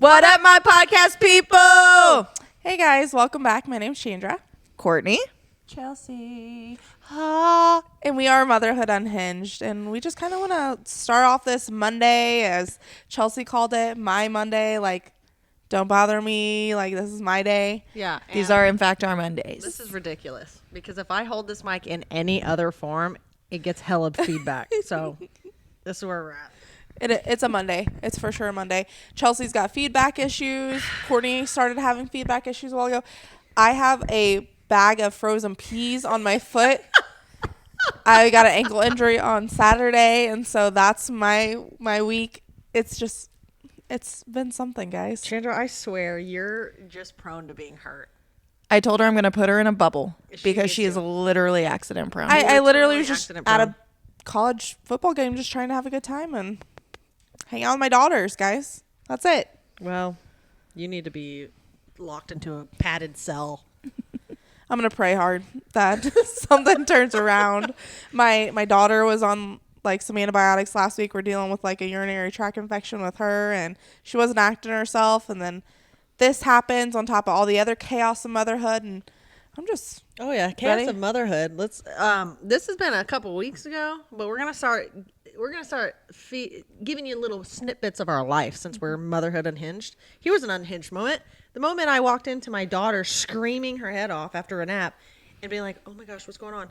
What up, my podcast people? Hey, guys. Welcome back. My name's Chandra. Courtney. Chelsea. And we are Motherhood Unhinged. And we just kind of want to start off this Monday, as Chelsea called it, my Monday. Like, don't bother me. Like, this is my day. Yeah. These are, in fact, our Mondays. This is ridiculous because if I hold this mic in any other form, it gets hella feedback. So this is where we're at. It's a Monday. It's for sure a Monday. Chelsea's got feedback issues. Courtney started having feedback issues a while ago. I have a bag of frozen peas on my foot. I got an ankle injury on Saturday, and so that's my week. It's been something, guys. Chandra, I swear you're just prone to being hurt. I told her I'm going to put her in a bubble She because needs she is to. literally accident prone. I literally was totally just accident at a prone. college football game just trying to have a good time and hang out with my daughters, guys. That's it. Well, you need to be locked into a padded cell. I'm going to pray hard that something turns around. My daughter was on like some antibiotics last week. We're dealing with like a urinary tract infection with her, and she wasn't acting herself. And then this happens on top of all the other chaos of motherhood. And I'm just Oh yeah, chaos ready? of motherhood. Let's. This has been a couple weeks ago, but we're gonna start giving you little snippets of our life since we're Motherhood Unhinged. Here was an unhinged moment. The moment I walked into my daughter screaming her head off after a nap and being like, "Oh my gosh, what's going on?"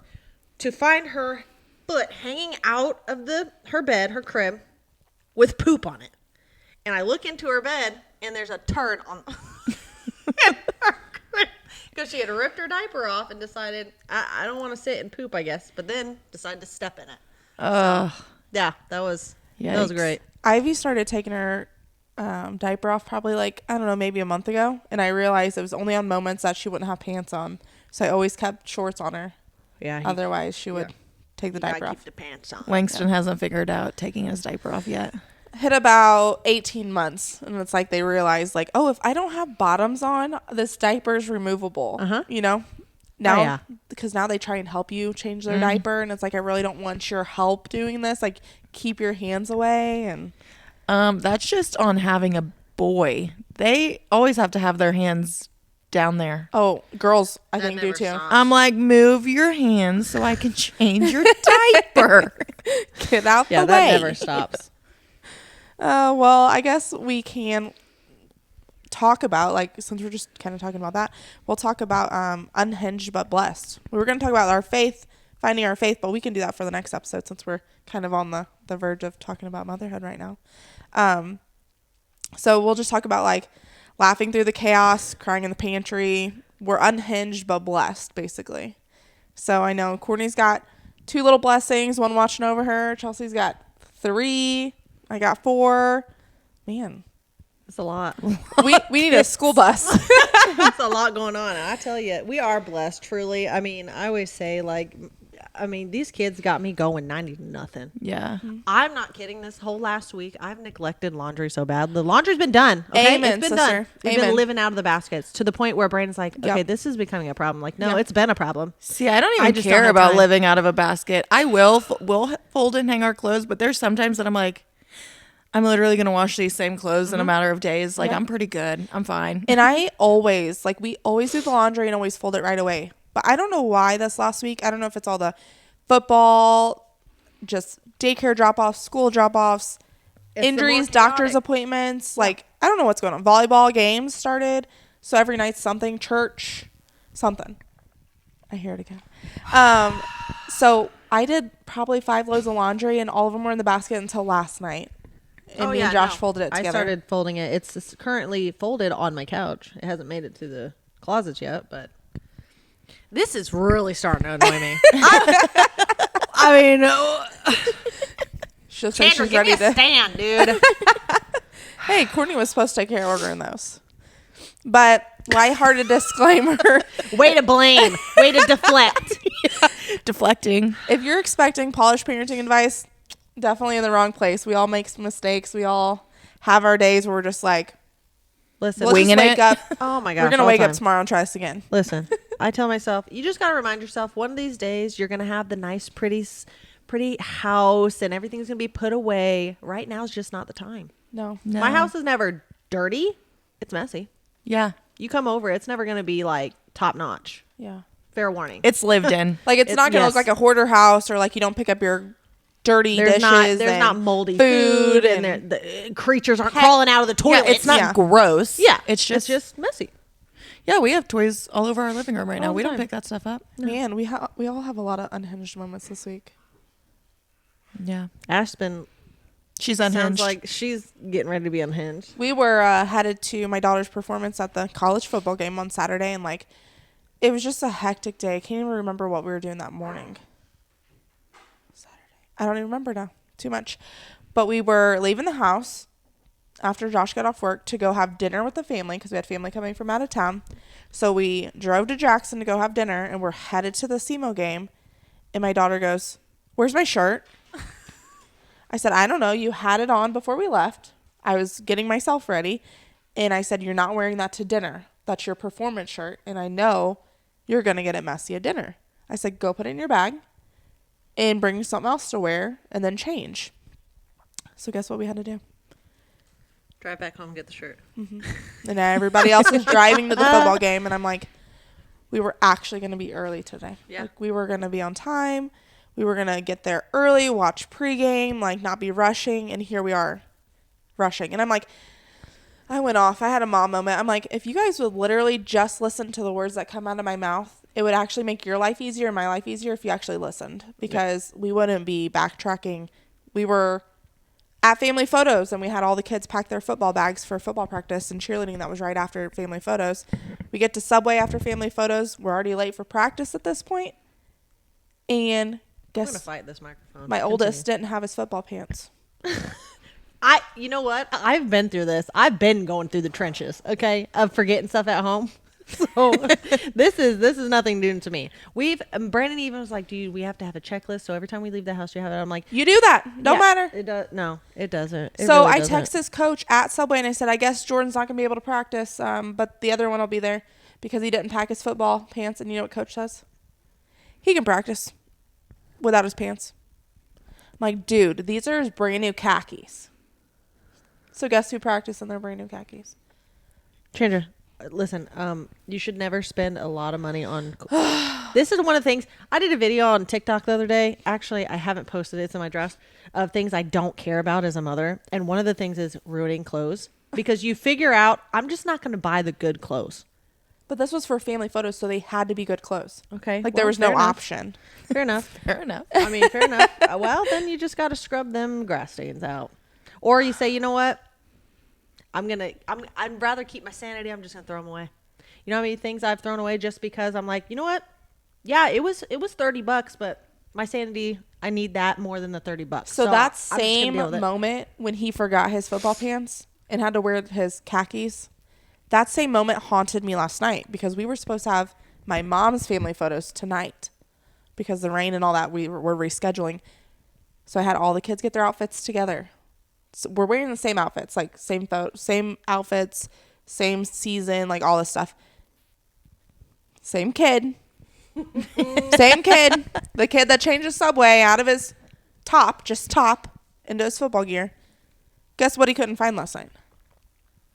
To find her foot hanging out of her bed, her crib, with poop on it, and I look into her bed and there's a turd on. in her crib. Because she had ripped her diaper off and decided, I don't want to sit and poop, I guess. But then decided to step in it. Yeah, that was Yikes. great. Ivy started taking her diaper off probably like, I don't know, maybe a month ago. And I realized it was only on moments that she wouldn't have pants on. So I always kept shorts on her. Yeah. Otherwise, she would take the diaper Keep off. the pants on. Langston hasn't figured out taking his diaper off yet. Hit about 18 months. And it's like they realized, like, oh, if I don't have bottoms on, this diaper's removable. Uh-huh. You know? Now, yeah. because now they try and help you change their diaper. And it's like, I really don't want your help doing this. Like, keep your hands away. And That's just on having a boy. They always have to have their hands down there. oh, girls, I That think do never too. stops. I'm like, move your hands so I can change your diaper. Get out Yeah, the that way. never stops. Well, I guess we can talk about, like, since we're just kind of talking about that, we'll talk about unhinged but blessed. We were going to talk about our faith, finding our faith, but we can do that for the next episode since we're kind of on the verge of talking about motherhood right now. So we'll just talk about, like, laughing through the chaos, crying in the pantry. We're unhinged but blessed, basically. So I know Courtney's got 2 little blessings, one watching over her. Chelsea's got 3. I got 4. Man, It's a lot. we need a school bus. It's a lot going on. And I tell you, we are blessed, truly. I mean, I always say, like, these kids got me going 90-0. Yeah. I'm not kidding. This whole last week, I've neglected laundry so bad. The laundry's been done. Okay? Amen, it's been sister. done. We've Amen. been living out of the baskets to the point where Brandon's like, okay, Yep. this is becoming a problem. Like, no, Yep. it's been a problem. See, I don't I even just don't care have about time. living out of a basket. I will fold and hang our clothes, but there's sometimes that I'm like, I'm literally going to wash these same clothes in a matter of days. Like, Yeah. I'm pretty good. I'm fine. And I always, like, we always do the laundry and always fold it right away. But I don't know why this last week. I don't know if it's all the football, just daycare drop-offs, school drop-offs, It's the injuries, more doctor's chaotic. appointments. Like, I don't know what's going on. Volleyball games started. So every night's something. Church, something. I hear it again. So I did probably 5 loads of laundry, and all of them were in the basket until last night. And me and Josh folded it together. I started folding it. It's currently folded on my couch. It hasn't made it to the closets yet, but this is really starting to annoy me. She'll say Chandra, she's give me ready a to. stand, dude. Hey, Courtney was supposed to take care of ordering those. But lighthearted disclaimer, Way to blame. Way to deflect. Deflecting. if you're expecting polished parenting advice, definitely in the wrong place. We all make some mistakes. We all have our days where we're just like, Listen, let's just Winging wake it. up. oh my gosh. We're going to all the wake up time. tomorrow and try this again. Listen, I tell myself, you just got to remind yourself one of these days you're going to have the nice, pretty house and everything's going to be put away. Right now is just not the time. No. No. My house is never dirty, it's messy. Yeah. You come over, it's never going to be like top notch. Yeah. Fair warning. It's lived in. Like it's not gonna look like a hoarder house, or like you don't pick up your dirty dishes. There's and not moldy food and the creatures aren't crawling out of the toilet. Yeah, it's not gross. Yeah, It's just messy. Yeah, we have toys all over our living room right now. All the We don't time. pick that stuff up. Man, we all have a lot of unhinged moments this week. Yeah. Aspen She's unhinged. sounds like she's getting ready to be unhinged. We were headed to my daughter's performance at the college football game on Saturday, and like it was just a hectic day. I can't even remember what we were doing that morning. Saturday. I don't even remember now. Too much. But we were leaving the house after Josh got off work to go have dinner with the family because we had family coming from out of town. So we drove to Jackson to go have dinner, and we're headed to the SEMO game. And my daughter goes, "Where's my shirt?" I said, "I don't know. You had it on before we left." I was getting myself ready. And I said, "You're not wearing that to dinner. That's your performance shirt. And I know you're going to get it messy at dinner." I said, "Go put it in your bag and bring something else to wear and then change." So guess what we had to do? Drive back home and get the shirt. And everybody else was driving to the football game. And I'm like, we were actually going to be early today. Yeah. Like, we were going to be on time. We were going to get there early, watch pregame, like not be rushing. And here we are rushing. And I'm like, I went off. I had a mom moment. I'm like, if you guys would literally just listen to the words that come out of my mouth, it would actually make your life easier and my life easier if you actually listened, because we wouldn't be backtracking. We were at family photos and we had all the kids pack their football bags for football practice and cheerleading. That was right after family photos. We get to Subway after family photos. We're already late for practice at this point. And I'm gonna guess fight this microphone. my oldest didn't have his football pants. You know what? I've been through this. I've been going through the trenches, okay, of forgetting stuff at home. So this is nothing new to me. Brandon even was like, "Dude, we have to have a checklist. So every time we leave the house, you have it." I'm like, You do that. Don't matter. It does. No, it doesn't. It So really I doesn't. text his coach at Subway and I said, "I guess Jordan's not going to be able to practice, but the other one will be there because he didn't pack his football pants." And you know what coach says? He can practice without his pants. I'm like, dude, these are his brand new khakis. So guess who practiced in their brand new khakis? Chandra, listen, you should never spend a lot of money on this is one of the things. I did a video on TikTok the other day. Actually, I haven't posted it. It's in my drafts of things I don't care about as a mother. And one of the things is ruining clothes, because you figure out I'm just not going to buy the good clothes. But this was for family photos, so they had to be good clothes. Okay. Like there was no option. Fair enough. Fair enough. I mean, fair enough. Well, then you just got to scrub them grass stains out. Or you say, you know what? I'd rather keep my sanity. I'm just going to throw them away. You know how many things I've thrown away just because I'm like, you know what? Yeah, it was $30, but my sanity, I need that more than the $30. So that I'm just gonna same deal with it. moment when he forgot his football pants and had to wear his khakis, that same moment haunted me last night, because we were supposed to have my mom's family photos tonight because the rain and all that, we're rescheduling. So I had all the kids get their outfits together. So we're wearing the same outfits, like same outfits, same season, like all this stuff. Same kid. Same kid. The kid that changed his Subway out of his top into his football gear. Guess what he couldn't find last night?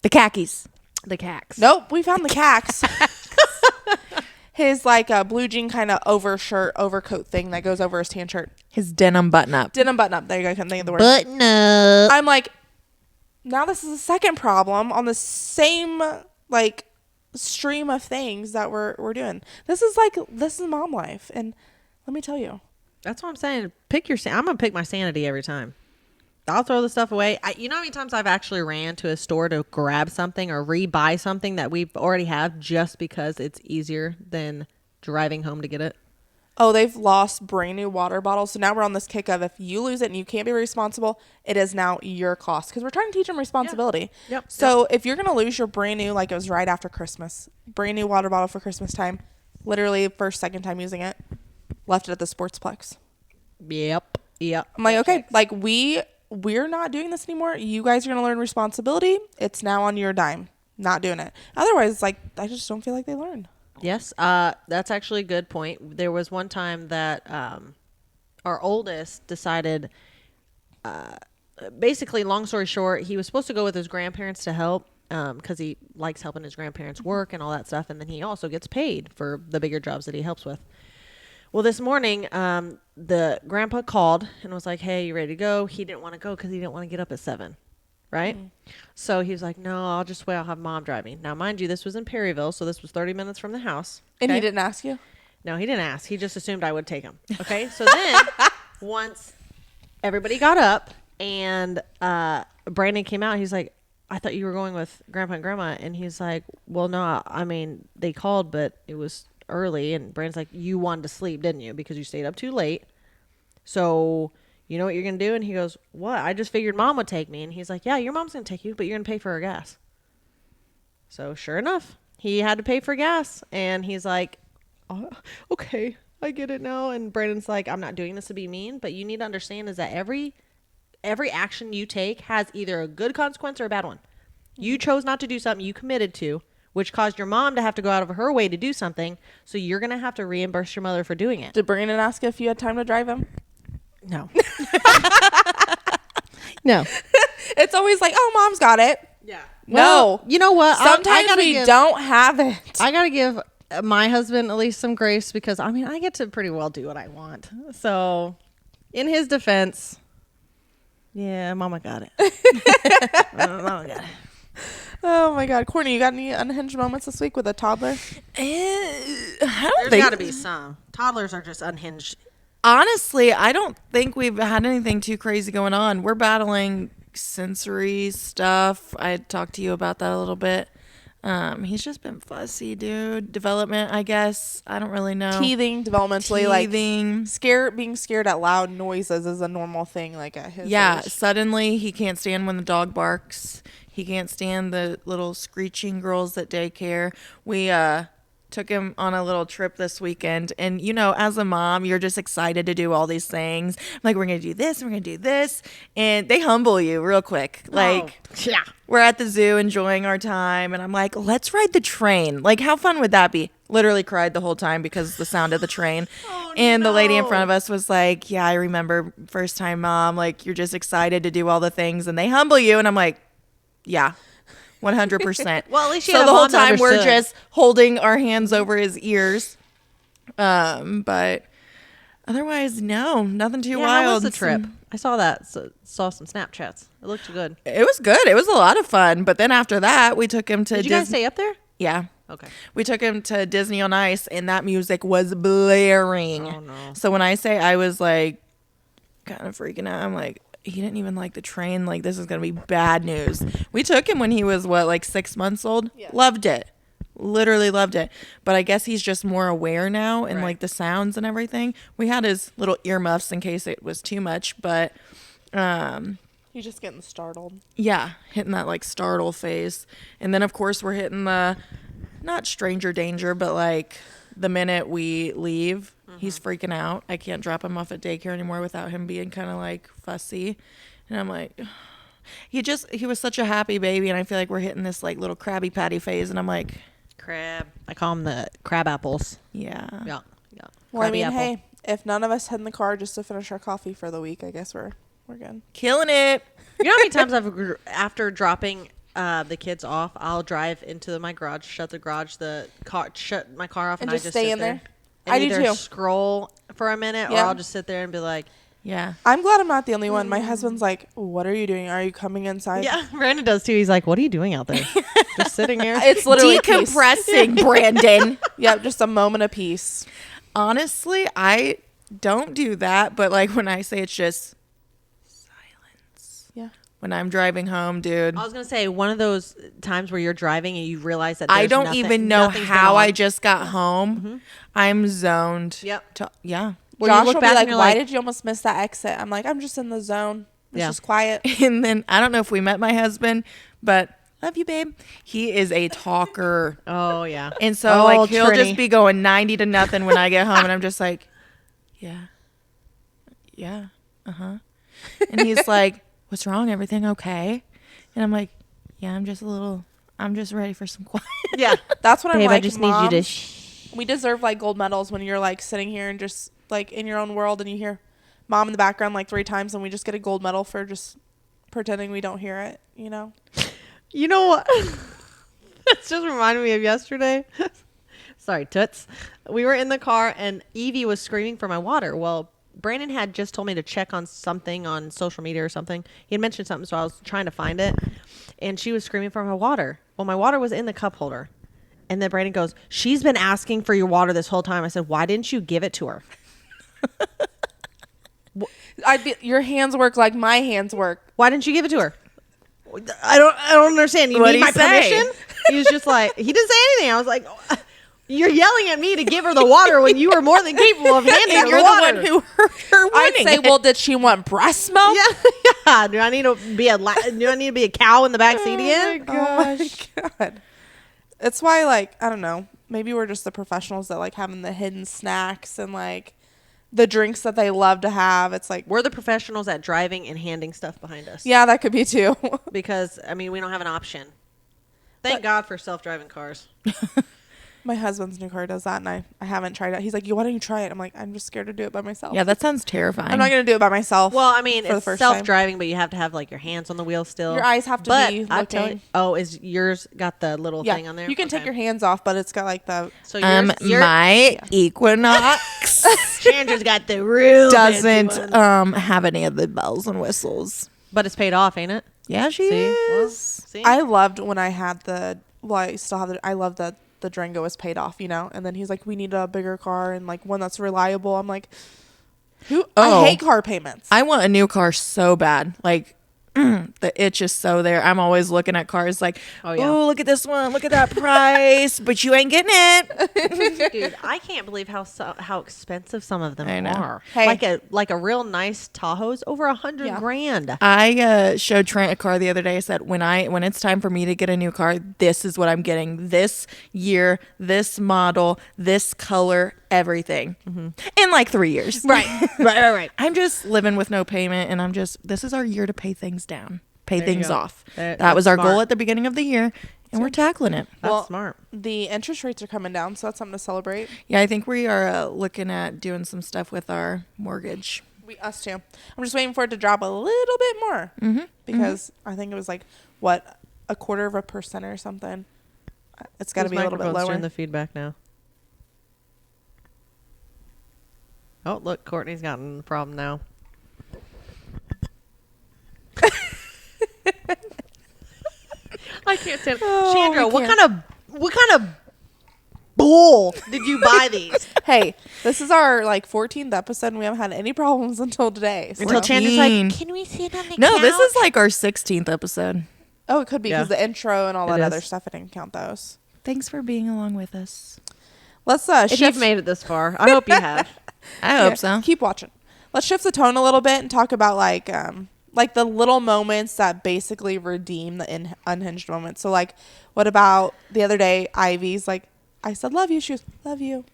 The khakis. The cacks. Nope, we found the cacks. His like a blue jean kind of overcoat thing that goes over his tan shirt. His denim button up. Denim button up. There you go. I couldn't think of the word. Button up. I'm like, now this is a second problem on the same like stream of things that we're doing. This is mom life, and let me tell you. That's what I'm saying. I'm going to pick my sanity every time. I'll throw the stuff away. You know how many times I've actually ran to a store to grab something or rebuy something that we've already have just because it's easier than driving home to get it? Oh, they've lost brand new water bottles. So now we're on this kick of, if you lose it and you can't be responsible, it is now your cost. Because we're trying to teach them responsibility. Yeah. Yep. So if you're going to lose your brand new, like it was right after Christmas, brand new water bottle for Christmas time, literally second time using it, left it at the Sportsplex. Yep. I'm like, okay, like we're not doing this anymore. You guys are going to learn responsibility. It's now on your dime. Not doing it. Otherwise, like, I just don't feel like they learn. Yes, that's actually a good point. There was one time that our oldest decided, basically, long story short, he was supposed to go with his grandparents to help, because he likes helping his grandparents work and all that stuff. And then he also gets paid for the bigger jobs that he helps with. Well, this morning, the grandpa called and was like, hey, you ready to go? He didn't want to go because he didn't want to get up at 7. Right? So he was like, no, I'll just wait. I'll have mom driving. Now, mind you, this was in Perryville, so this was 30 minutes from the house. And okay? he didn't ask you? No, he didn't ask. He just assumed I would take him. Okay? So then, once everybody got up and Brandon came out, he's like, I thought you were going with Grandpa and Grandma. And he's like, well, no, I mean, they called, but it was early. And Brandon's like, you wanted to sleep, didn't you? Because you stayed up too late. So... you know what you're going to do? And he goes, what? I just figured mom would take me. And he's like, yeah, your mom's going to take you, but you're going to pay for her gas. So sure enough, he had to pay for gas. And he's like, oh, okay, I get it now. And Brandon's like, I'm not doing this to be mean, but you need to understand is that every action you take has either a good consequence or a bad one. You chose not to do something you committed to, which caused your mom to have to go out of her way to do something. So you're going to have to reimburse your mother for doing it. Did Brandon ask if you had time to drive him? No. No. It's always like, oh, mom's got it. Yeah. No. You know what? Sometimes we don't have it. I got to give my husband at least some grace because, I mean, I get to pretty well do what I want. So, in his defense, yeah, mama got it. Mama got it. Oh, my God. Courtney, you got any unhinged moments this week with a toddler? There's got to be some. Toddlers are just unhinged. Honestly, I don't think we've had anything too crazy going on. We're battling sensory stuff. I talked to you about that a little bit. He's just been fussy, dude. Development, I guess. I don't really know. Teething, developmentally, Teething. being scared at loud noises is a normal thing, like at his Yeah, age. suddenly he can't stand when the dog barks. He can't stand the little screeching girls at daycare. We took him on a little trip this weekend, and you know, as a mom, you're just excited to do all these things. Like, we're gonna do this, we're gonna do this, and they humble you real quick. Like, yeah. we're at the zoo enjoying our time, and I'm like, let's ride the train. Like, how fun would that be? Literally cried the whole time because the sound of the train. The lady in front of us was like, yeah, I remember first time mom, like, you're just excited to do all the things, and they humble you. And I'm like, yeah, 100%. Well, at least so the whole time we're just holding our hands over his ears. But otherwise, no, nothing too wild. How was the trip? I saw that. Saw some Snapchats. It looked good. It was good. It was a lot of fun. But then after that, we took him to Did you guys stay up there? Yeah. Okay. We took him to Disney on Ice, and that music was blaring. Oh, no. So when I say I was like kind of freaking out, I'm like, he didn't even like the train. Like, this is going to be bad news. We took him when he was, like 6 months old? Yeah. Loved it. Literally loved it. But I guess he's just more aware now and, like, the sounds and everything. We had his little earmuffs in case it was too much. But, He's just getting startled. yeah, hitting that, like, startle phase. And then, of course, we're hitting the, not stranger danger, but, like, the minute we leave, he's freaking out. I can't drop him off at daycare anymore without him being kind of like fussy. And I'm like, he was such a happy baby. And I feel like we're hitting this like little Krabby Patty phase. And I'm like, Crab. I call them the crab apples. yeah. Yeah. Well, I mean, apple. hey, if none of us head in the car just to finish our coffee for the week, I guess we're good. Killing it. You know how many times after dropping the kids off, I'll drive into my garage, shut my car off, And and just I just stay sit in there? And I do either too. scroll for a minute, or Yeah. I'll just sit there and be like, Yeah. I'm glad I'm not the only one. My husband's like, what are you doing? Are you coming inside? yeah, Brandon does too. He's like, what are you doing out there? Just sitting here. It's literally peace. Decompressing, Brandon. Yep, just a moment of peace. Honestly, I don't do that. But like when I say it's just silence. Yeah. When I'm driving home, dude. I was gonna say one of those times where you're driving and you realize that I there's don't nothing- even know nothing's how going I on. just got home. I'm zoned. Yep. Yeah. Where you Josh look will back be and like, you're why like- did you almost miss that exit? I'm like, I'm just in the zone. It's Yeah. just quiet. And then I don't know if we met my husband, but love you, babe. He is a talker. Oh yeah. And so like he'll Trini. just be going 90 to nothing when I get home, and I'm just like, yeah, uh-huh. And he's like, what's wrong? Everything okay? And I'm like, yeah, I'm just ready for some quiet. Yeah. That's what I'm Babe, like. I just need you to. Moms, we deserve like gold medals when you're like sitting here and just like in your own world and you hear mom in the background like 3 times and we just get a gold medal for just pretending we don't hear it, you know? You know what? It's just reminded me of yesterday. Sorry, Toots. We were in the car and Evie was screaming for my water. Well, Brandon had just told me to check on something on social media or something. He had mentioned something, so I was trying to find it. And she was screaming for my water. Well, my water was in the cup holder. And then Brandon goes, she's been asking for your water this whole time. I said, why didn't you give it to her? Your hands work like my hands work. Why didn't you give it to her? I don't understand. You need my permission? He was just like, he didn't say anything. I was like, oh, you're yelling at me to give her the water when you were more than capable of handing her You're the water. the one who hurt her. I'd say, well, did she want breast milk? Yeah. Do I need to be a cow in the back seat again? Oh my God. It's why, like, I don't know. Maybe we're just the professionals that like having the hidden snacks and like the drinks that they love to have. It's like We're the professionals at driving and handing stuff behind us. yeah, that could be too. Because, I mean, we don't have an option. Thank God for self-driving cars. My husband's new car does that, and I haven't tried it. He's like, why don't you try it? I'm like, I'm just scared to do it by myself. Yeah, that sounds terrifying. I'm not going to do it by myself. Well, I mean, for the it's first time. self-driving, but you have to have, like, your hands on the wheel still. Your eyes have to be I tell looking. you, is yours got the little thing on there? You can take your hands off, but it's got like the... So my Equinox Chandra's got the real doesn't fancy one. have any of the bells and whistles. But it's paid off, ain't it? Yeah, she See? Well, is. see? I loved when I had the... Well, I still have I love that the Durango was paid off, you know? And then he's like, we need a bigger car and like one that's reliable. I'm like, I hate car payments. I want a new car so bad. Like, the itch is so there. I'm always looking at cars like, oh, look at this one. Look at that price. But you ain't getting it. Dude, I can't believe how expensive some of them I know. are. Hey. Like a real nice Tahoe's over $100,000. I showed Trent a car the other day. I said, when it's time for me to get a new car, this is what I'm getting. This year, this model, this color, everything. In like 3 years. Right. I'm just living with no payment, and this is our year to pay things down, pay There you things go. off. That's That was our goal smart. at the beginning of the year, and we're tackling it. That's smart. The interest rates are coming down, so that's something to celebrate. Yeah, I think we are looking at doing some stuff with our mortgage. Us too. I'm just waiting for it to drop a little bit more because I think it was like what 0.25% or something. It's got to be a little bit lower. Turn the feedback now. Oh, look, Courtney's gotten the problem now. I can't stand it. Chandra, what kind of bull did you buy these? Hey, this is our like 14th episode, and we haven't had any problems until today. So. Until Chandra's like, 14. can we sit on the No, couch? this is like our 16th episode. Oh, it could be because Yeah. the intro and all It that other is. stuff. I didn't count those. Thanks for being along with us. Let's If shift. you've made it this far, I hope you have. I hope so. Keep watching. Let's shift the tone a little bit and talk about like the little moments that basically redeem the unhinged moments. So like, what about the other day? Ivy's like, I said love you. She was love you.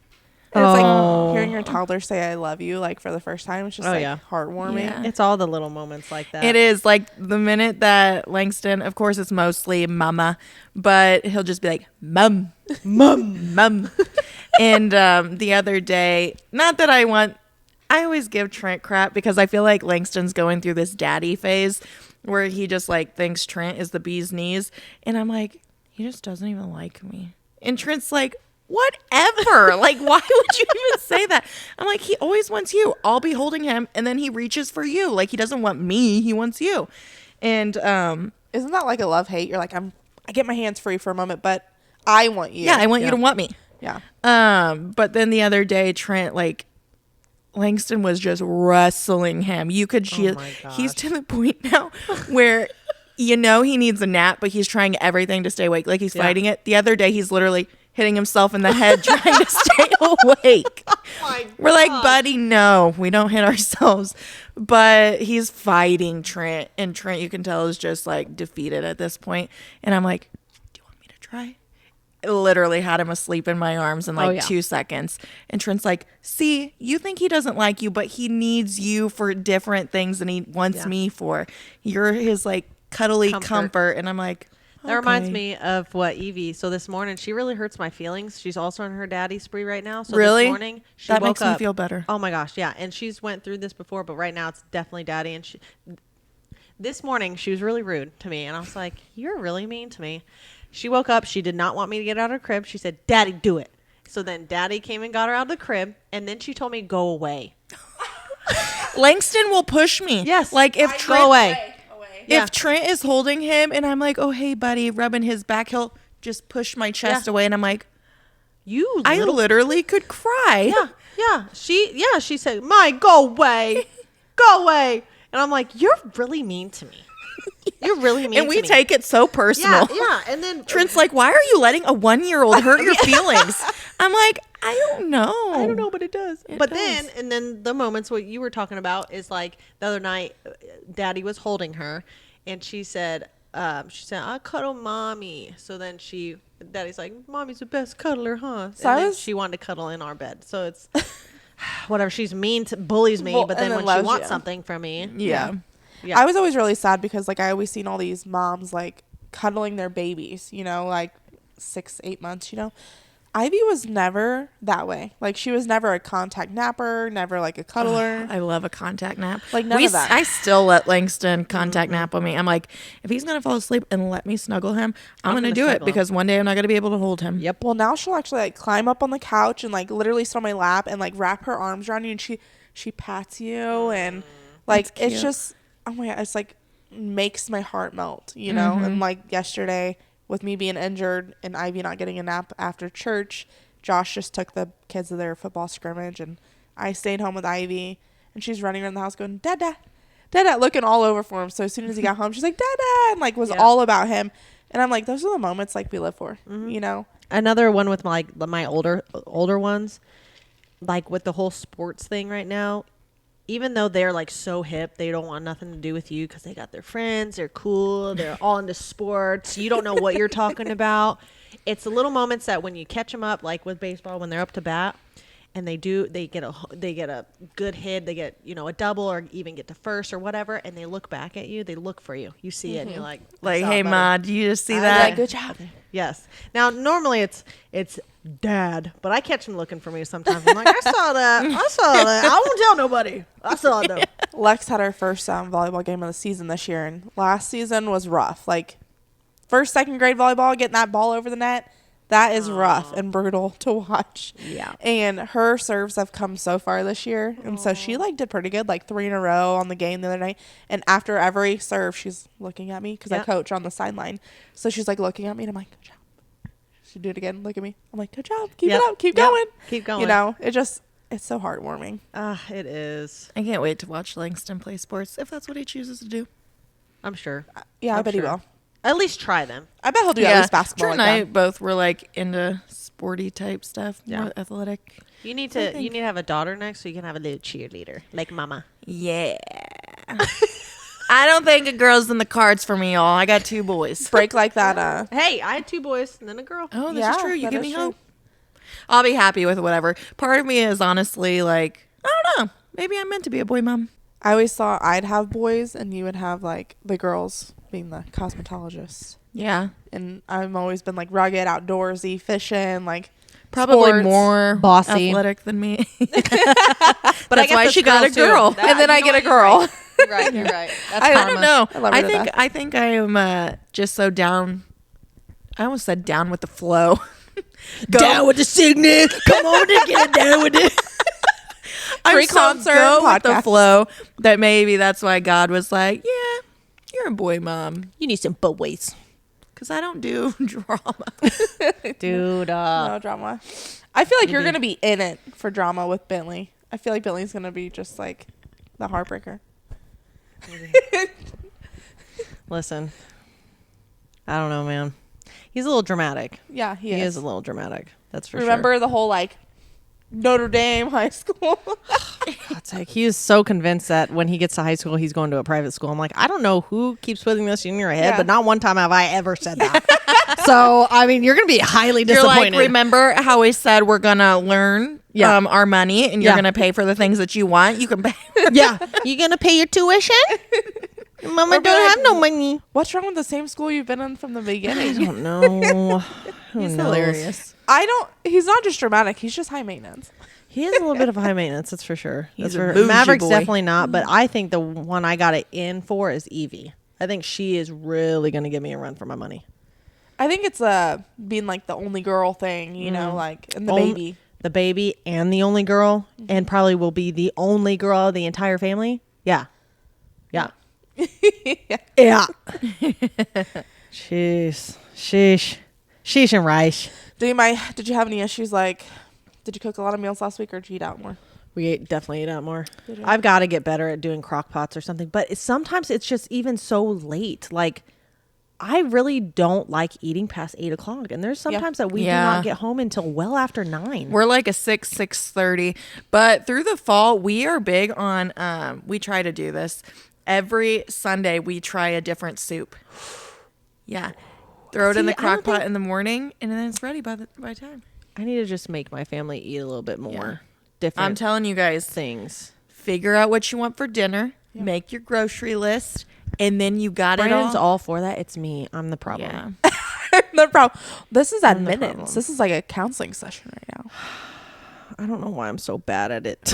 And it's like hearing your toddler say I love you like for the first time. It's just heartwarming. Yeah. It's all the little moments like that. It is like the minute that Langston, of course, it's mostly mama, but he'll just be like, mum, mum, mum. And the other day, not that I always give Trent crap because I feel like Langston's going through this daddy phase where he just like thinks Trent is the bee's knees. And I'm like, he just doesn't even like me. And Trent's like, whatever. Like, why would you even say that? I'm like, he always wants you. I'll be holding him, and then he reaches for you. Like, he doesn't want me. He wants you. And Isn't that like a love hate? You're like, I get my hands free for a moment, but I want you. yeah, I want you to want me. Yeah. But then the other day, Trent, like, Langston was just wrestling him. You could see my gosh. he's to the point now where he needs a nap, but he's trying everything to stay awake. Like, he's fighting it. The other day, he's literally hitting himself in the head trying to stay awake. We're like, buddy, no, we don't hit ourselves. But he's fighting Trent, and Trent, you can tell, is just like defeated at this point. And I'm like, do you want me to try? I literally had him asleep in my arms in like 2 seconds. And Trent's like, see, you think he doesn't like you, but he needs you for different things than he wants me for. You're his like cuddly comfort. And I'm like, that reminds me of what Evie. So this morning, she really hurts my feelings. She's also on her daddy spree right now. So Really? this morning, she That woke makes me up. feel better. Oh my gosh, yeah. And she's went through this before, but right now it's definitely daddy. And This morning, she was really rude to me. And I was like, you're really mean to me. She woke up. She did not want me to get out of her crib. She said, Daddy, do it. So then Daddy came and got her out of the crib. And then she told me, go away. Langston will push me. Yes. Like if Go Trent, away. Yeah. if Trent is holding him and I'm like, oh, hey, buddy, rubbing his back, he'll just push my chest away. And I'm like, I literally could cry. Yeah. She said, Mike, go away. Go away. And I'm like, you're really mean to me. You're really mean to me. And we take it so personal. Yeah. And then Trent's like, why are you letting a 1-year-old hurt your feelings? I'm like, I don't know. But it does. Then the moments what you were talking about is like the other night, Daddy was holding her, and she said, I cuddle mommy. So then Daddy's like, Mommy's the best cuddler, huh? So and then she wanted to cuddle in our bed. So it's whatever. She's mean to bullies me, but then when she wants something from me, Yeah. I was always really sad because like I always seen all these moms like cuddling their babies, you know, like 6-8 months, you know. Ivy was never that way. Like she was never a contact napper, never like a cuddler. I love a contact nap. Like none of that. I still let Langston contact nap on me. I'm like, if he's gonna fall asleep and let me snuggle him, I'm gonna do it because one day I'm not gonna be able to hold him. Yep. Well, now she'll actually like climb up on the couch and like literally sit on my lap and like wrap her arms around you and she pats you and like it's just, oh my God, it's like makes my heart melt, you know. And like yesterday with me being injured and Ivy not getting a nap after church, Josh just took the kids to their football scrimmage and I stayed home with Ivy and she's running around the house going, Dada, Dada, looking all over for him. So as soon as he got home, she's like, Dada, and like was all about him. And I'm like, those are the moments like we live for, you know. Another one with my older ones, like with the whole sports thing right now. Even though they're like so hip, they don't want nothing to do with you because they got their friends, they're cool, they're all into sports. You don't know what you're talking about. It's the little moments that when you catch them up, like with baseball, when they're up to bat, and they get a good hit, they get a double or even get to first or whatever, and they look back at you, they look for you, you see it, and you're like, hey, Ma, do you just see that? Like, good job. Yes. Now normally it's Dad, but I catch him looking for me sometimes. I'm like, I saw that. I won't tell nobody. I saw it though. Lex had her first volleyball game of the season this year, and last season was rough. Like first, second grade volleyball, getting that ball over the net, that is rough and brutal to watch. Yeah. And her serves have come so far this year, and so she like did pretty good, like 3 in a row on the game the other night. And after every serve, she's looking at me because I coach on the sideline, so she's like looking at me, and I'm like, good job. She do it again. Look at me. I'm like, good job. Keep it up. Keep going. Keep going. You know, it's so heartwarming. It is. I can't wait to watch Langston play sports if that's what he chooses to do. I'm sure. Yeah, I bet he will. At least try them. I bet he'll do at least basketball. Drew and I both were like into sporty type stuff, more athletic. You need to have a daughter next so you can have a little cheerleader like Mama. Yeah. I don't think a girl's in the cards for me, y'all. I got 2 boys. Break like that. Hey, I had 2 boys and then a girl. Oh, this is true. You that give is me true. hope. I'll be happy with whatever. Part of me is honestly like, I don't know. Maybe I'm meant to be a boy mom. I always thought I'd have boys and you would have like the girls being the cosmetologists. Yeah. And I've always been like rugged, outdoorsy, fishing, like Probably sports. more Bossy. athletic than me. But that's why she got a girl. And then I get a girl. You're right. You're right. That's I don't know. I love her to death. I think I am just so down. I almost said down with the flow. Down with the sickness. Come on and get down with it. Free I'm so concert go with the podcast. flow that maybe that's why God was like, yeah, you're a boy mom. You need some boys. Because I don't do drama. Dude. No drama. I feel like you're going to be in it for drama with Bentley. I feel like Bentley's going to be just like the heartbreaker. Listen. I don't know, man. He's a little dramatic. Yeah, he He is. is a little dramatic. That's for Remember the whole like Notre Dame high school? God's sake. He is so convinced that when he gets to high school, he's going to a private school. I'm like, I don't know who keeps putting this in your head, Yeah. but not one time have I ever said that. So, I mean, you're going to be highly You're disappointed. like, remember how we said we're going to learn our money and you're Yeah. going to pay for the things that you want? You can pay. Yeah. You going to pay your tuition? Mama Or be don't like, have no money. What's wrong with the same school you've been in from the I beginning? don't know. He's knows? hilarious. He's not just dramatic. He's just high maintenance. He is a little bit of high maintenance, that's for sure. He's That's a for bougie Maverick's boy. definitely not, but I think the one I got it in for is Evie. I think she is really going to give me a run for my money. I think it's being like the only girl thing, you know, like, and the Only- baby. The baby and the only girl, and probably will be the only girl of the entire family. Yeah. Yeah. Yeah. Jeez. Sheesh. Sheesh and rice. Did you have any issues? Like, did you cook a lot of meals last week, or did you eat out more? We definitely ate out more. Did you? I've got to get better at doing crock pots or something, but sometimes it's just even so late. Like, I really don't like eating past 8 o'clock, and there's sometimes that we do Yeah. not get home until well after 9. We're like a 6:30, but through the fall we are big on we try to do this every Sunday. We try a different soup. Yeah, throw it in See, the I don't crock pot think- in the morning, and then it's ready by time. I need to just make my family eat a little bit more Yeah. different I'm telling you guys, things. figure out what you want for dinner, make your grocery list, and then you got Brandon's it all. all for that. It's me. I'm the problem. Yeah. No problem. This is I'm the admittance. problem. This is like a counseling session right now. I don't know why I'm so bad at it.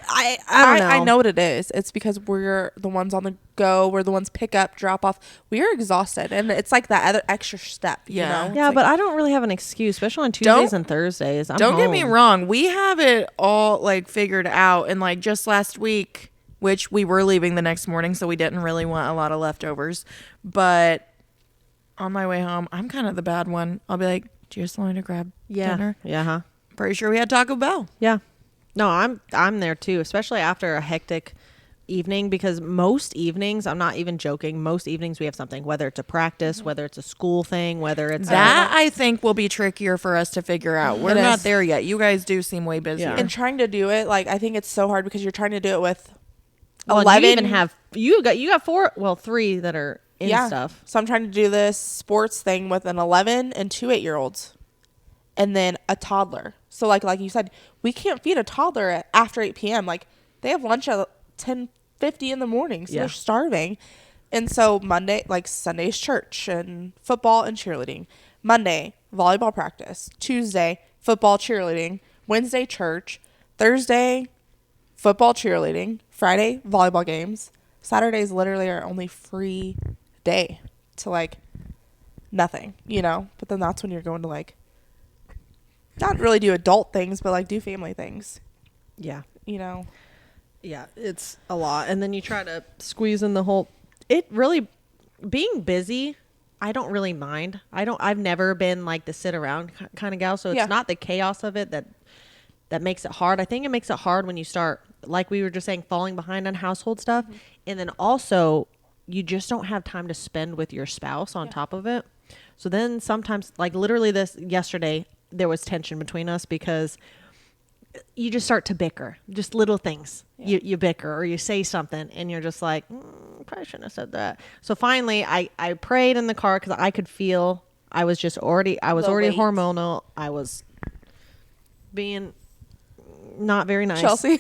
I don't know. I know what it is. It's because we're the ones on the go. We're the ones pick up, drop off. We are exhausted, and it's like that other extra step. Yeah. You know? Yeah, It's but like, I don't really have an excuse, especially on Tuesdays and Thursdays. Don't get me home. wrong. We have it all like figured out. And like just last week, which we were leaving the next morning, so we didn't really want a lot of leftovers. But on my way home, I'm kind of the bad one. I'll be like, do you just want me to grab dinner? Yeah. Huh. Pretty sure we had Taco Bell. Yeah. No, I'm there too, especially after a hectic evening, because most evenings, I'm not even joking, most evenings we have something, whether it's a practice, whether it's a school thing, whether it's That I think will be trickier for us to figure out. We're It not is. there yet. You guys do seem way busier. Yeah. and trying to do it, like I think it's so hard because you're trying to do it with well, and 11. you even have you got 4, well 3 that are in stuff. So I'm trying to do this sports thing with an 11 and 2 8-year-olds, and then a toddler. So like you said, we can't feed a toddler after 8 p.m. Like they have lunch at 10:50 in the morning, so Yeah. they're starving. And so Sunday's church and football and cheerleading. Monday, volleyball practice. Tuesday, football, cheerleading. Wednesday, church. Thursday, football, cheerleading. Friday, volleyball games. Saturdays literally our only free day to like nothing, you know? But then that's when you're going to like not really do adult things, but like do family things, Yeah. you know? Yeah, it's a lot. And then you try to squeeze in the whole it really being busy, I don't really mind. I've never been like the sit around kind of gal, so it's Yeah. not the chaos of it that makes it hard. I think it makes it hard when you start, like we were just saying, falling behind on household stuff. Mm-hmm. And then also you just don't have time to spend with your spouse on top of it. So then sometimes, like literally yesterday, there was tension between us because you just start to bicker, just little things. Yeah. You bicker or you say something and you're just like, probably shouldn't have said that. So finally I prayed in the car because I could feel I was already The weight. hormonal. I was being not very nice. Chelsea.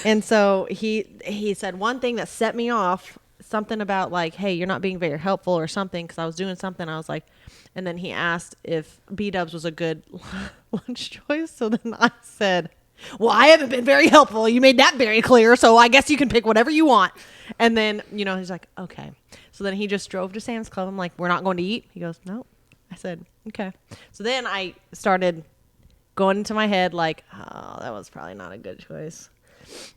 And so he said one thing that set me off, something about like, hey, you're not being very helpful or something, because I was doing something. I was like, and then he asked if B-dubs was a good lunch choice. So then I said, well, I haven't been very helpful. You made that very clear. So I guess you can pick whatever you want. And then, he's like, okay. So then he just drove to Sam's Club. I'm like, we're not going to eat? He goes, no. I said, okay. So then I started going into my head like, oh, that was probably not a good choice.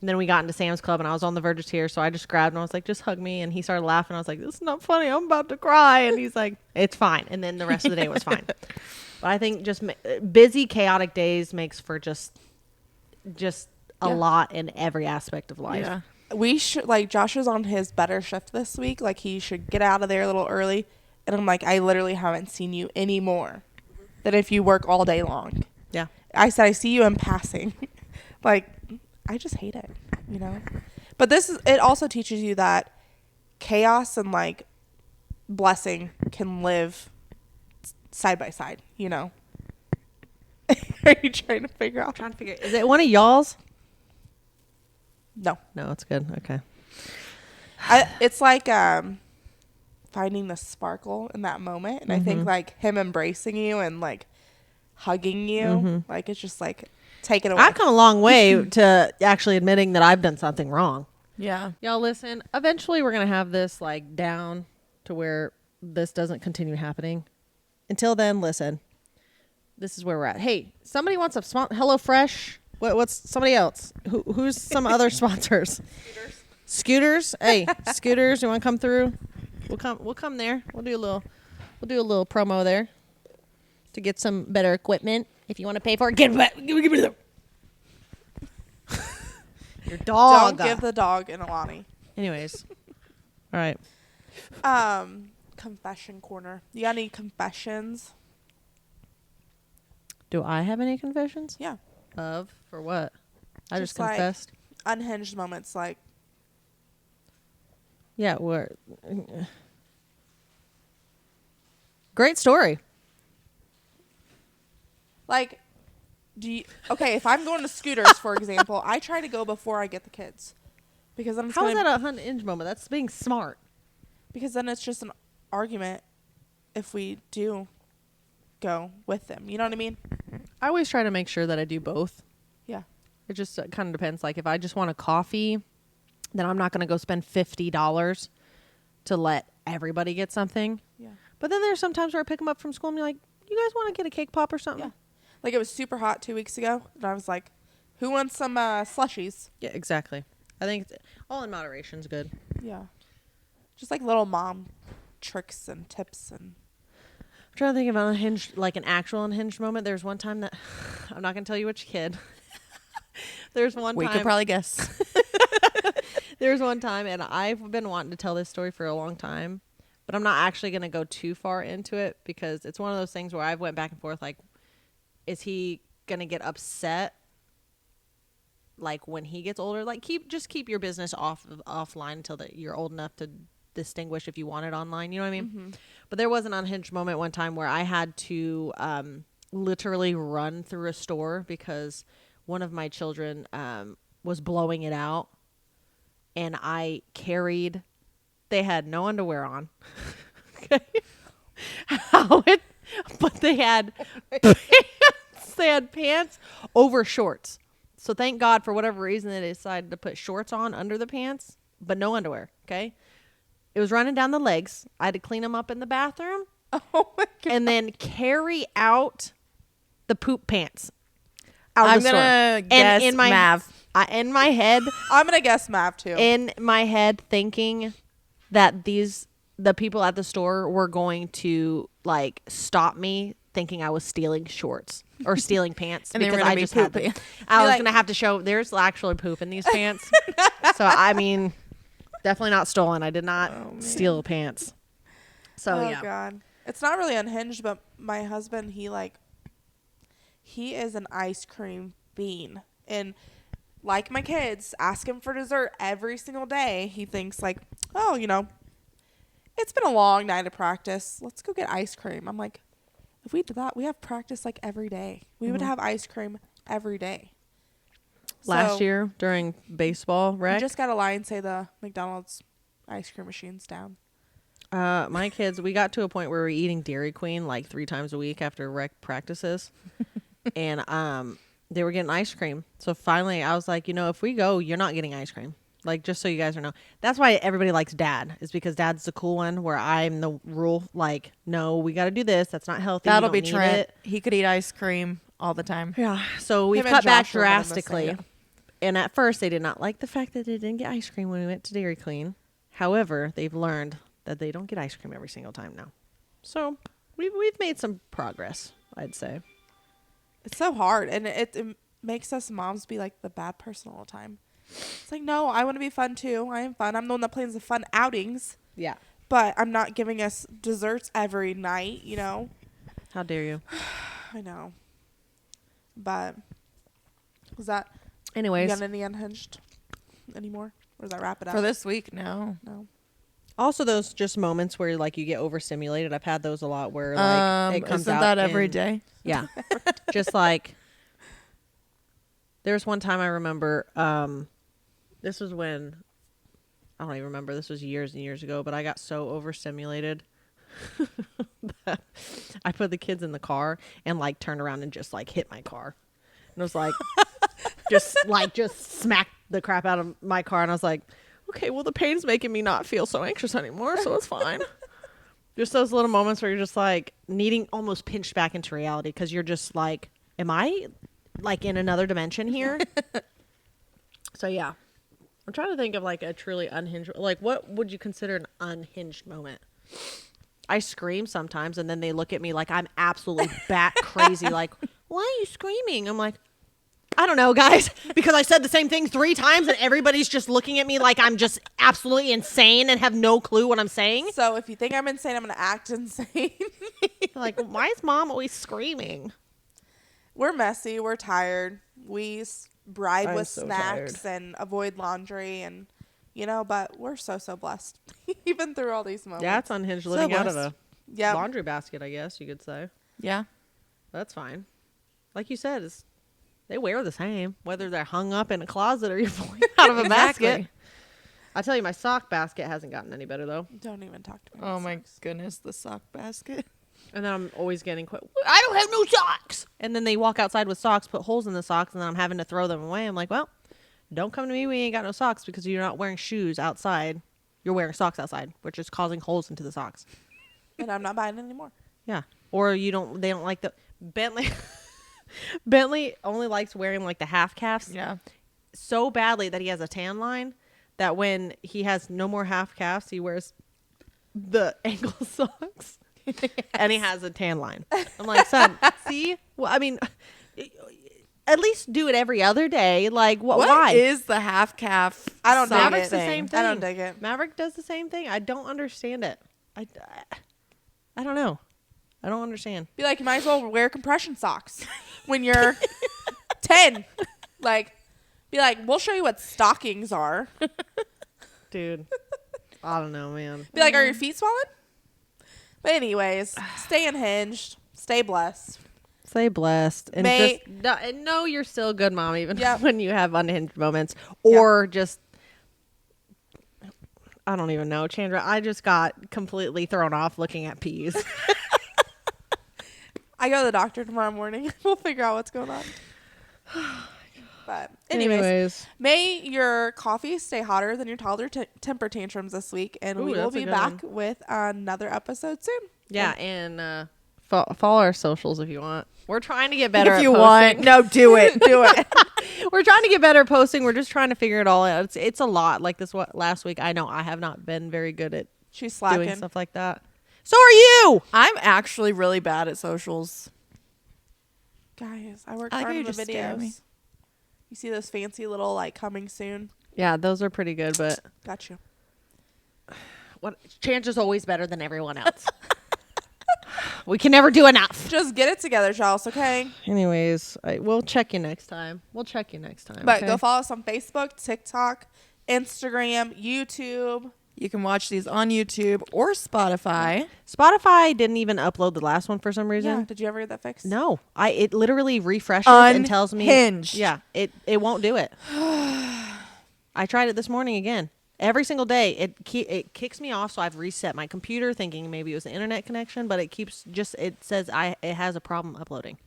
And then we got into Sam's Club and I was on the verge of tears. So I just grabbed him. I was like, just hug me. And he started laughing. I was like, this is not funny. I'm about to cry. And he's like, it's fine. And then the rest of the day was fine. But I think just busy, chaotic days makes for just a lot in every aspect of life. Yeah. We should, like, Josh is on his better shift this week. Like, he should get out of there a little early. And I'm like, I literally haven't seen you anymore than if you work all day long. Yeah. I said, I see you in passing. Like, I just hate it, But it also teaches you that chaos and, like, blessing can live side by side, Are you trying to figure out? Is it one of y'all's? No. No, it's good. Okay. It's like finding the sparkle in that moment. And I think, like, him embracing you and, like, hugging you. Like, it's just like, take it away. I've come a long way to actually admitting that I've done something wrong. Yeah. Y'all listen, eventually we're going to have this like down to where this doesn't continue happening. Until then, listen, this is where we're at. Hey, somebody wants a HelloFresh. What's somebody else? Who's some other sponsors? Scooters. Hey, Scooters, you want to come through? We'll come there. We'll do a little promo there to get some better equipment. If you want to pay for it, give it. Your dog. Don't give the dog an Alani. Anyways. All right. Confession corner. You got any confessions? Do I have any confessions? Yeah. For what? I just like, confessed. Unhinged moments, like. Yeah, great story. Like, if I'm going to Scooters, for example, I try to go before I get the kids. Because then How is that a unhinged moment? That's being smart. Because then it's just an argument if we do go with them. You know what I mean? I always try to make sure that I do both. Yeah. It just kind of depends. Like, if I just want a coffee, then I'm not going to go spend $50 to let everybody get something. Yeah. But then there's sometimes where I pick them up from school and be like, you guys want to get a cake pop or something? Yeah. Like, it was super hot 2 weeks ago, and I was like, who wants some slushies? Yeah, exactly. I think all in moderation is good. Yeah. Just like little mom tricks and tips. And I'm trying to think of an unhinged, like an actual unhinged moment. There's one time that, I'm not going to tell you which kid. There's one We time. could probably guess. There's one time, and I've been wanting to tell this story for a long time, but I'm not actually going to go too far into it because it's one of those things where I've went back and forth, like, is he going to get upset, like, when he gets older? Like, just keep your business offline until you're old enough to distinguish if you want it online, you know what I mean? mm-hmm. But there was an unhinged moment one time where I had to literally run through a store because one of my children was blowing it out. And I carried, they had no underwear on. Okay. But they had pants. They had pants over shorts. So thank God, for whatever reason, they decided to put shorts on under the pants, but no underwear. Okay. It was running down the legs. I had to clean them up in the bathroom. Oh my God. And then carry out the poop pants. Out I'm of the store. gonna guess in my, Mav. In my head, I'm going to guess Mav, too. in my head, thinking that the people at the store were going to like stop me, thinking I was stealing shorts or stealing pants And they were because gonna I be just had them. poopy. I was like- gonna have to show there's actually poop in these pants. So I mean, definitely not stolen. I did not steal the pants. So oh, yeah. God. It's not really unhinged, but my husband, he is an ice cream fiend. And like my kids, ask him for dessert every single day. He thinks like, oh, it's been a long night of practice. Let's go get ice cream. I'm like, if we did that, we have practice like every day. We would have ice cream every day. Last So, year during baseball we rec, just got to lie and say the McDonald's ice cream machine's down. my kids, we got to a point where we were eating Dairy Queen like 3 times a week after rec practices. And they were getting ice cream. So finally I was like, if we go, you're not getting ice cream. Like, just so you guys know. That's why everybody likes Dad, is because Dad's the cool one where I'm the rule, like, no, we got to do this. That's not healthy. That'll You be don't need Trent. it. He could eat ice cream all the time. Yeah. So we've Him and cut back Josh are gonna miss it. drastically. And at first they did not like the fact that they didn't get ice cream when we went to Dairy Queen. However, they've learned that they don't get ice cream every single time now. So we've made some progress, I'd say. It's so hard, and it makes us moms be like the bad person all the time. It's like, no, I want to be fun too. I am fun. I'm the one that plans the fun outings, Yeah. but I'm not giving us desserts every night, How dare you? I know. But was that, you Anyways, got any unhinged anymore? Or does that wrap it up? For this week, no. No. also those just moments where like you get overstimulated. I've had those a lot where like it comes Isn't out that every in- day? Yeah. Just like there was one time I remember, this was when, I don't even remember, this was years and years ago, but I got so overstimulated that I put the kids in the car and like turned around and just like hit my car. And I was like, just smacked the crap out of my car. And I was like, okay, well, the pain's making me not feel so anxious anymore, so it's fine. Just those little moments where you're just like needing almost pinched back into reality because you're just like, am I like in another dimension here? So yeah, I'm trying to think of like a truly unhinged, like what would you consider an unhinged moment? I scream sometimes and then they look at me like I'm absolutely bat crazy. Like, why are you screaming? I'm like, I don't know, guys, because I said the same thing 3 times and everybody's just looking at me like I'm just absolutely insane and have no clue what I'm saying. So if you think I'm insane, I'm going to act insane. Like, why is mom always screaming? We're messy. We're tired. We bribe I'm with so snacks tired. and avoid laundry and, but we're so blessed. Even through all these moments. Yeah, it's unhinged So living out of blessed. a laundry basket, I guess you could say. Yeah. That's fine. Like you said, they wear the same, whether they're hung up in a closet or you're pulling out of a Exactly. basket. I tell you, my sock basket hasn't gotten any better, though. Don't even talk to me. Oh about my sex. goodness, the sock basket. And then I'm always getting I don't have no socks. And then they walk outside with socks, put holes in the socks, and then I'm having to throw them away. I'm like, well, don't come to me. We ain't got no socks because you're not wearing shoes outside. You're wearing socks outside, which is causing holes into the socks. And I'm not buying anymore. Yeah. Or they don't like the Bentley. Bentley only likes wearing like the half calves Yeah. so badly that he has a tan line that when he has no more half calves, he wears the ankle socks. And he has a tan line. I'm like, son, see? Well, I mean, at least do it every other day. Like, What why? is the half calf? I don't dig sock Maverick's the thing? same thing. I don't dig it. Maverick does the same thing. I don't understand it. I don't know. I don't understand. Be like, you might as well wear compression socks when you're 10. Like, be like, we'll show you what stockings are. Dude. I don't know, man. Be like, are your feet swollen? But anyways, stay unhinged. Stay blessed. Stay blessed. And just know you're still a good mom even Yep. when you have unhinged moments. Or just, I don't even know, Chandra. I just got completely thrown off looking at peas. I go to the doctor tomorrow morning. We'll figure out what's going on. But anyways, may your coffee stay hotter than your toddler temper tantrums this week. And Ooh, we will that's a be good back with another episode soon. Yeah, and follow our socials if you want. We're trying to get better If at you posting. want, no, do it, do it. We're trying to get better at posting. We're just trying to figure it all out. It's a lot. Like last week, I know I have not been very good at She's slacking. doing stuff like that. So are you. I'm actually really bad at socials. Guys, I work I like hard how on you the just stare at me. videos. You see those fancy little, like, coming soon? Yeah, those are pretty good, but Got you. Chandra's always better than everyone else. We can never do enough. Just get it together, Charles, okay? Anyways, we'll check you next time. But But go follow us on Facebook, TikTok, Instagram, YouTube. You can watch these on YouTube or Spotify. Spotify didn't even upload the last one for some reason. Yeah. Did you ever get that fixed? No, it literally refreshes and tells me. Unhinged. Yeah, it won't do it. I tried it this morning again. Every single day, it kicks me off. So I've reset my computer, thinking maybe it was the internet connection, but it says it has a problem uploading.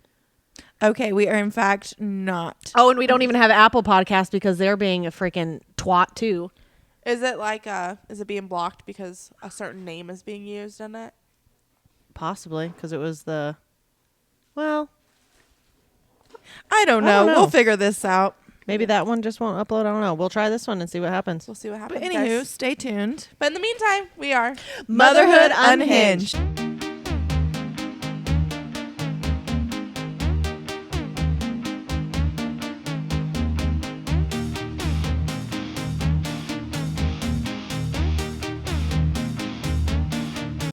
Okay, we are in fact not. Oh, and we don't even have Apple Podcast because they're being a freaking twat too. Is it like, is it being blocked because a certain name is being used in it? Possibly because it was I don't know. know. We'll figure this out. maybe that one just won't upload. I don't know. We'll try this one and see what happens. We'll see what happens. But anywho, guys. stay tuned. But in the meantime, we are Motherhood Unhinged.